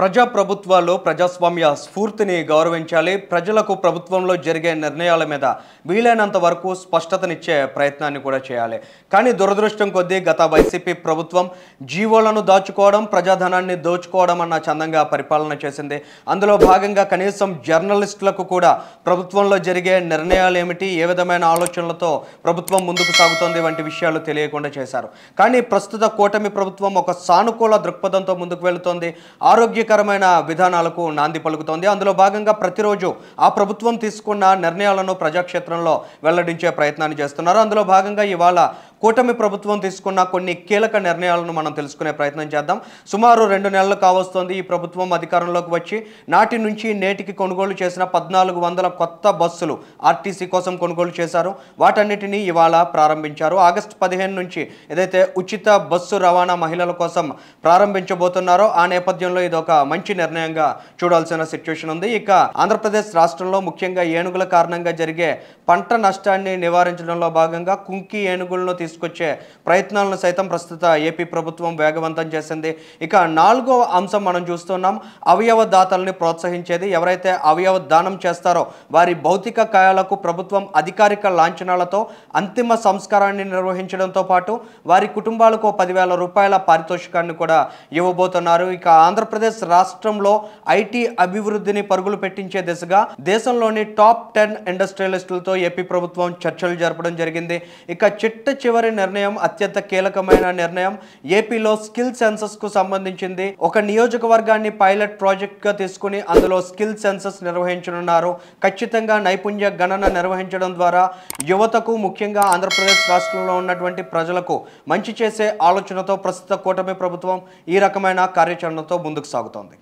ప్రజాప్రభుత్వాలు ప్రజాస్వామ్య స్ఫూర్తిని గౌరవించాలి. ప్రజలకు ప్రభుత్వంలో జరిగే నిర్ణయాల మీద వీలైనంత వరకు స్పష్టతనిచ్చే ప్రయత్నాన్ని కూడా చేయాలి. కానీ దురదృష్టం కొద్దీ గత వైసీపీ ప్రభుత్వం జీవోలను దాచుకోవడం, ప్రజాధనాన్ని దోచుకోవడం అన్న చందంగా పరిపాలన చేసింది. అందులో భాగంగా కనీసం జర్నలిస్టులకు కూడా ప్రభుత్వంలో జరిగే నిర్ణయాలు ఏమిటి, ఏ విధమైన ఆలోచనలతో ప్రభుత్వం ముందుకు సాగుతోంది వంటి విషయాలు తెలియకుండా చేశారు. కానీ ప్రస్తుత కూటమి ప్రభుత్వం ఒక సానుకూల దృక్పథంతో ముందుకు వెళుతోంది. ఆరోగ్యకరమైన విధానాలకు నాంది పలుకుతోంది. అందులో భాగంగా ప్రతిరోజు ఆ ప్రభుత్వం తీసుకున్న నిర్ణయాలను ప్రజాక్షేత్రంలో వెల్లడించే ప్రయత్నాన్ని చేస్తున్నారు. అందులో భాగంగా ఇవాళ కూటమి ప్రభుత్వం తీసుకున్న కొన్ని కీలక నిర్ణయాలను మనం తెలుసుకునే ప్రయత్నం చేద్దాం. సుమారు 2 నెలలు కావస్తోంది ఈ ప్రభుత్వం అధికారంలోకి వచ్చి. నాటి నుంచి నేటికి కొనుగోలు చేసిన 1400 కొత్త బస్సులు ఆర్టీసీ కోసం కొనుగోలు చేశారు. వాటన్నిటినీ ఇవాళ ప్రారంభించారు. ఆగస్టు 15 నుంచి ఏదైతే ఉచిత బస్సు రవాణా మహిళల కోసం ప్రారంభించబోతున్నారో ఆ నేపథ్యంలో ఇది ఒక మంచి నిర్ణయంగా చూడాల్సిన సిచ్యువేషన్ ఉంది. ఇక ఆంధ్రప్రదేశ్ రాష్ట్రంలో ముఖ్యంగా ఏనుగుల కారణంగా జరిగే పంట నష్టాన్ని నివారించడంలో భాగంగా కుంకి ఏనుగులను తీసుకొచ్చే ప్రయత్నాలను సైతం ప్రస్తుత ఏపీ ప్రభుత్వం వేగవంతం చేసింది. ఇక 4వ అంశం మనం చూస్తున్నాం, అవయవ దాతల్ని ప్రోత్సహించేది. ఎవరైతే అవయవ దానం చేస్తారో వారి భౌతిక కాయాలకు ప్రభుత్వం అధికారిక లాంఛనాలతో అంతిమ సంస్కారాన్ని నిర్వహించడంతో పాటు వారి కుటుంబాలకు 10,000 రూపాయల పారితోషికాన్ని కూడా ఇవ్వబోతున్నారు. ఇక ఆంధ్రప్రదేశ్ రాష్ట్రంలో ఐటీ అభివృద్ధిని పరుగులు పెట్టించే దిశగా దేశంలోని టాప్ 10 ఇండస్ట్రియలిస్టులతో ఏపీ ప్రభుత్వం చర్చలు జరపడం జరిగింది. ఇక చివరి నిర్ణయం అత్యంత కీలకమైన నిర్ణయం. ఏపీలో స్కిల్ సెన్సస్ కు సంబంధించింది. ఒక నియోజకవర్గాన్ని పైలట్ ప్రాజెక్ట్ గా తీసుకుని అందులో స్కిల్ సెన్సస్ నిర్వహించనున్నారు. ఖచ్చితంగా నైపుణ్య గణన నిర్వహించడం ద్వారా యువతకు, ముఖ్యంగా ఆంధ్రప్రదేశ్ రాష్ట్రంలో ఉన్నటువంటి ప్రజలకు మంచి చేసే ఆలోచనతో ప్రస్తుత కూటమి ప్రభుత్వం ఈ రకమైన కార్యాచరణతో ముందుకు సాగుతోంది.